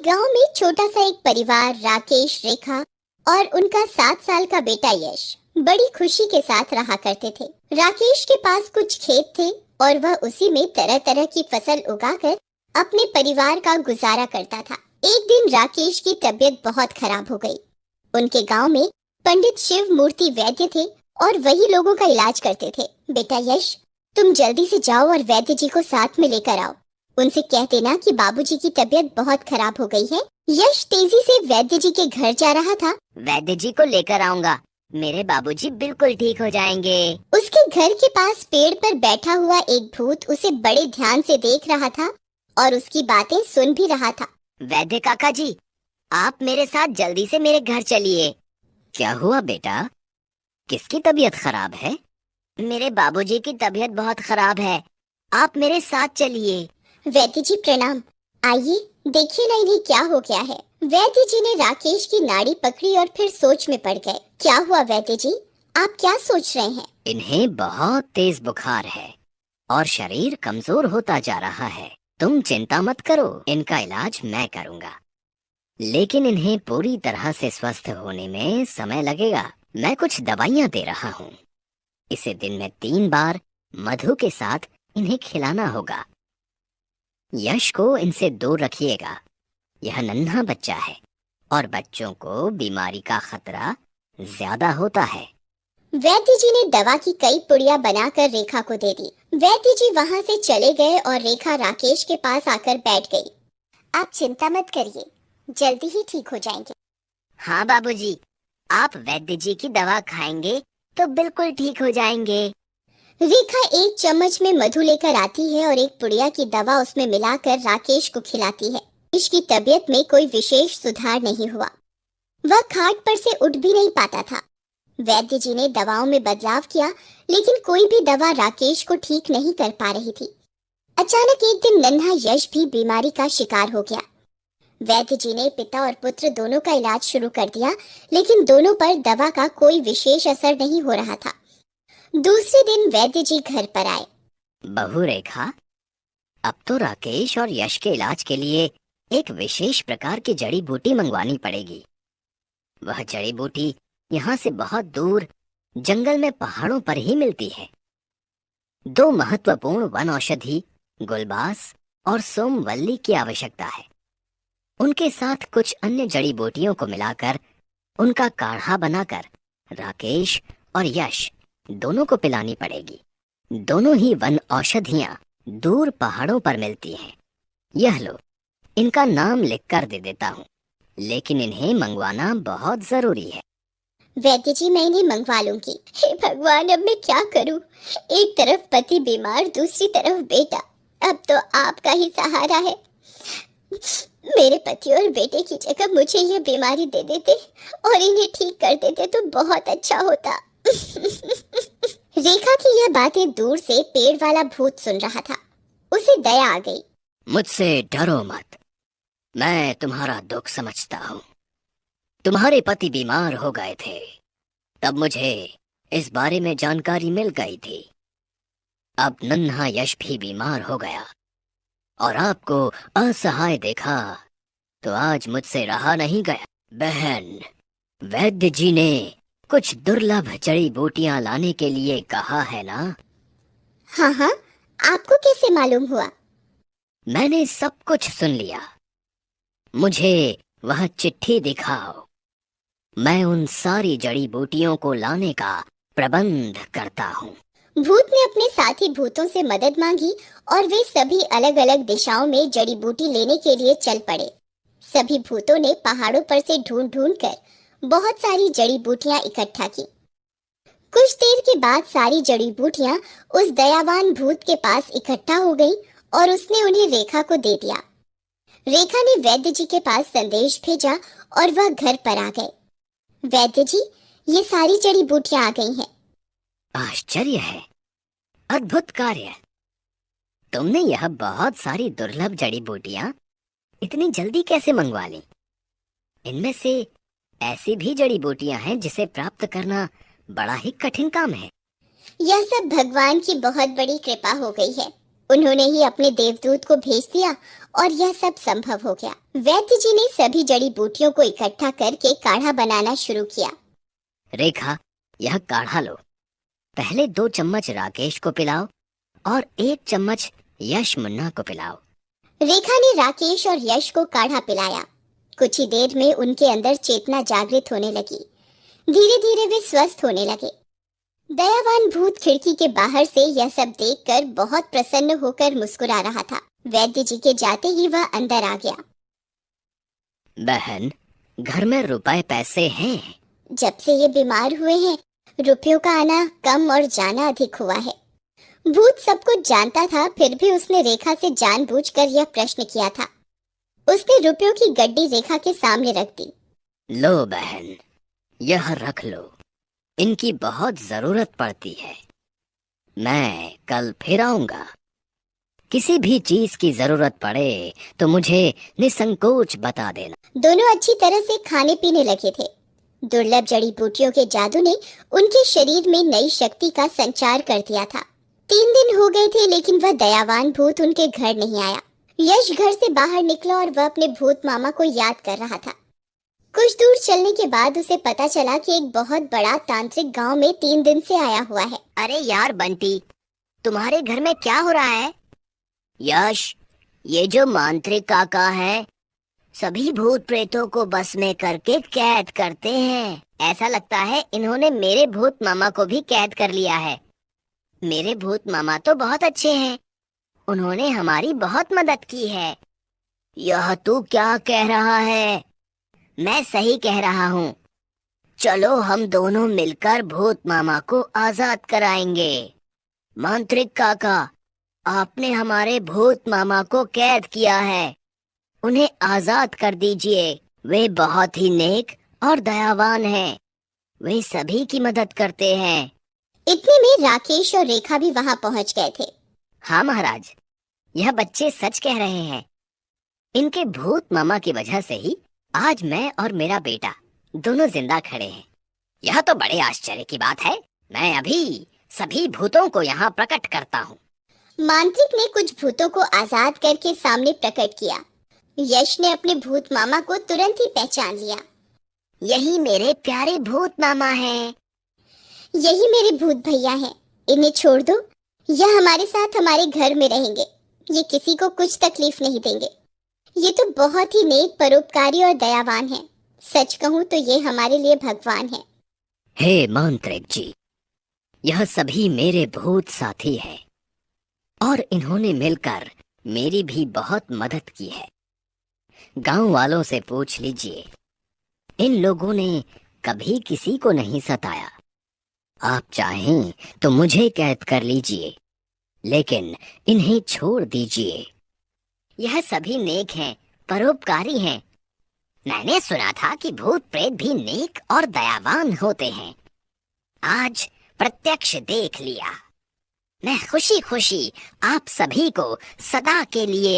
गांव में छोटा सा एक परिवार राकेश, रेखा और उनका 7 साल का बेटा यश बड़ी खुशी के साथ रहा करते थे। राकेश के पास कुछ खेत थे और वह उसी में तरह तरह की फसल उगाकर अपने परिवार का गुजारा करता था। एक दिन राकेश की तबीयत बहुत खराब हो गई। उनके गांव में पंडित शिव मूर्ति वैद्य थे और वही लोगों का इलाज करते थे। बेटा यश, तुम जल्दी से जाओ और वैद्य जी को साथ में लेकर आओ। उनसे कह देना कि बाबूजी की तबीयत बहुत खराब हो गई है। यश तेजी से वैद्य जी के घर जा रहा था। वैद्य जी को लेकर आऊंगा, मेरे बाबूजी बिल्कुल ठीक हो जाएंगे। उसके घर के पास पेड़ पर बैठा हुआ एक भूत उसे बड़े ध्यान से देख रहा था और उसकी बातें सुन भी रहा था। वैद्य काका जी, आप मेरे साथ जल्दी से मेरे घर चलिए। क्या हुआ बेटा, किसकी तबीयत खराब है? मेरे बाबूजी की तबीयत बहुत खराब है, आप मेरे साथ चलिए। वैद्य जी प्रणाम। आइए देखिए ना इन्हें क्या हो गया है। वैद्य जी ने राकेश की नाड़ी पकड़ी और फिर सोच में पड़ गए। क्या हुआ वैद्य जी, आप क्या सोच रहे हैं? इन्हें बहुत तेज बुखार है और शरीर कमजोर होता जा रहा है। तुम चिंता मत करो, इनका इलाज मैं करूंगा, लेकिन इन्हें पूरी तरह से स्वस्थ होने में समय लगेगा। मैं कुछ दवाइयाँ दे रहा हूँ। इसे दिन में 3 बार मधु के साथ इन्हें खिलाना होगा। यश को इनसे दूर रखिएगा, यह नन्हा बच्चा है और बच्चों को बीमारी का खतरा ज्यादा होता है। वैद्य जी ने दवा की कई पुड़िया बनाकर रेखा को दे दी। वैद्य जी वहाँ से चले गए और रेखा राकेश के पास आकर बैठ गई। आप चिंता मत करिए, जल्दी ही ठीक हो जाएंगे। हाँ बाबूजी, आप वैद्य जी की दवा खाएंगे तो बिल्कुल ठीक हो जाएंगे। रेखा एक चम्मच में मधु लेकर आती है और एक पुड़िया की दवा उसमें मिलाकर राकेश को खिलाती है। राकेश की तबीयत में कोई विशेष सुधार नहीं हुआ। वह खाट पर से उठ भी नहीं पाता था। वैद्य जी ने दवाओं में बदलाव किया, लेकिन कोई भी दवा राकेश को ठीक नहीं कर पा रही थी। अचानक एक दिन नन्हा यश भी बीमारी का शिकार हो गया। वैद्य जी ने पिता और पुत्र दोनों का इलाज शुरू कर दिया, लेकिन दोनों पर दवा का कोई विशेष असर नहीं हो रहा था। दूसरे दिन वैद्य जी घर पर आए। बहू रेखा, अब तो राकेश और यश के इलाज के लिए एक विशेष प्रकार की जड़ी बूटी मंगवानी पड़ेगी। वह जड़ी बूटी यहाँ से बहुत दूर जंगल में पहाड़ों पर ही मिलती है। 2 महत्वपूर्ण वन औषधि गुलबास और सोमवल्ली की आवश्यकता है। उनके साथ कुछ अन्य जड़ी बूटियों को मिलाकर उनका काढ़ा बनाकर राकेश और यश दोनों को पिलानी पड़ेगी। दोनों ही वन औषधियाँ दूर पहाड़ों पर मिलती हैं। यह लो, इनका नाम लिखकर दे देता हूँ, लेकिन इन्हें मंगवाना बहुत जरूरी है। वैद्य जी, मैं इन्हें मंगवा लूंगी। हे भगवान, अब मैं क्या करूं? एक तरफ पति बीमार, दूसरी तरफ बेटा। अब तो आपका ही सहारा है। मेरे पति और बेटे की जगह मुझे यह बीमारी दे देते और इन्हें ठीक कर देते तो बहुत अच्छा होता। रेखा की यह बातें दूर से पेड़ वाला भूत सुन रहा था। उसे दया आ गई। मुझसे डरो मत, मैं तुम्हारा दुख समझता हूँ। तुम्हारे पति बीमार हो गए थे, तब मुझे इस बारे में जानकारी मिल गई थी। अब नन्हा यश भी बीमार हो गया और आपको असहाय देखा तो आज मुझसे रहा नहीं गया। बहन, वैद्य जी ने कुछ दुर्लभ जड़ी बूटियां लाने के लिए कहा है ना? हाँ हाँ, आपको कैसे मालूम हुआ? मैंने सब कुछ सुन लिया। मुझे वह चिट्ठी दिखाओ, मैं उन सारी जड़ी बूटियों को लाने का प्रबंध करता हूँ। भूत ने अपने साथी भूतों से मदद मांगी और वे सभी अलग अलग दिशाओं में जड़ी बूटी लेने के लिए चल पड़े। सभी भूतों ने पहाड़ों पर से ढूंढ ढूंढ कर बहुत सारी जड़ी बूटियां इकट्ठा की। कुछ देर के बाद सारी जड़ी बूटियां उस दयावान भूत के पास इकट्ठा हो गई और उसने उन्हें रेखा को दे दिया। रेखा ने वैद्य जी के पास संदेश भेजा और वह घर पर आ गए। वैद्य जी, ये सारी जड़ी बूटियां आ गई हैं। आश्चर्य है, अद्भुत कार्य। तुमने यह बहुत सारी दुर्लभ जड़ी बूटियां इतनी जल्दी कैसे मंगवा ली? इनमें से ऐसी भी जड़ी बूटियां हैं जिसे प्राप्त करना बड़ा ही कठिन काम है। यह सब भगवान की बहुत बड़ी कृपा हो गई है। उन्होंने ही अपने देवदूत को भेज दिया और यह सब संभव हो गया। वैद्य जी ने सभी जड़ी बूटियों को इकट्ठा करके काढ़ा बनाना शुरू किया। रेखा, यह काढ़ा लो। पहले 2 चम्मच राकेश को पिलाओ और 1 चम्मच यश मुन्ना को पिलाओ। रेखा ने राकेश और यश को काढ़ा पिलाया। कुछ ही देर में उनके अंदर चेतना जागृत होने लगी। धीरे धीरे वे स्वस्थ होने लगे। दयावान भूत खिड़की के बाहर से यह सब देखकर बहुत प्रसन्न होकर मुस्कुरा रहा था। वैद्य जी के जाते ही वह अंदर आ गया। बहन, घर में रुपए पैसे हैं? जब से ये बीमार हुए हैं, रुपयों का आना कम और जाना अधिक हुआ है। भूत सब कुछ जानता था, फिर भी उसने रेखा से जानबूझकर यह प्रश्न किया था। उसने रुपयों की गड्डी रेखा के सामने रख दी। लो बहन, यह रख लो। इनकी बहुत जरूरत पड़ती है। मैं कल फिर आऊंगा। किसी भी चीज की जरूरत पड़े तो मुझे निसंकोच बता देना। दोनों अच्छी तरह से खाने पीने लगे थे। दुर्लभ जड़ी बूटियों के जादू ने उनके शरीर में नई शक्ति का संचार कर दिया था। 3 दिन हो गए थे, लेकिन वह दयावान भूत उनके घर नहीं आया। यश घर से बाहर निकला और वह अपने भूत मामा को याद कर रहा था। कुछ दूर चलने के बाद उसे पता चला कि एक बहुत बड़ा तांत्रिक गांव में 3 दिन से आया हुआ है। अरे यार बंटी, तुम्हारे घर में क्या हो रहा है? यश, ये जो मांत्रिक काका है, सभी भूत प्रेतों को बस में करके कैद करते हैं। ऐसा लगता है इन्होंने मेरे भूत मामा को भी कैद कर लिया है। मेरे भूत मामा तो बहुत अच्छे हैं, उन्होंने हमारी बहुत मदद की है। यह तू क्या कह रहा है? मैं सही कह रहा हूँ। चलो हम दोनों मिलकर भूत मामा को आजाद कराएंगे। मांत्रिक काका, आपने हमारे भूत मामा को कैद किया है, उन्हें आजाद कर दीजिए। वे बहुत ही नेक और दयावान हैं। वे सभी की मदद करते हैं। इतने में राकेश और रेखा भी वहां पहुंच गए थे। हाँ महाराज, यह बच्चे सच कह रहे हैं। इनके भूत मामा की वजह से ही आज मैं और मेरा बेटा दोनों जिंदा खड़े हैं। यह तो बड़े आश्चर्य की बात है। मैं अभी सभी भूतों को यहाँ प्रकट करता हूँ। मांत्रिक ने कुछ भूतों को आजाद करके सामने प्रकट किया। यश ने अपने भूत मामा को तुरंत ही पहचान लिया। यही मेरे प्यारे भूत मामा हैं। यही मेरे भूत भैया हैं। इन्हें छोड़ दो, यह हमारे साथ हमारे घर में रहेंगे। ये किसी को कुछ तकलीफ नहीं देंगे। ये तो बहुत ही नेक, परोपकारी और दयावान हैं। सच कहूँ तो ये हमारे लिए भगवान हैं। हे मांत्रिक जी, यह सभी मेरे भूत साथी हैं और इन्होंने मिलकर मेरी भी बहुत मदद की है। गांव वालों से पूछ लीजिए, इन लोगों ने कभी किसी को नहीं सताया। आप चाहें तो मुझे कैद कर लीजिए, लेकिन इन्हें छोड़ दीजिए। यह सभी नेक हैं, परोपकारी हैं। मैंने सुना था कि भूत प्रेत भी नेक और दयावान होते हैं। आज प्रत्यक्ष देख लिया। मैं खुशी खुशी आप सभी को सदा के लिए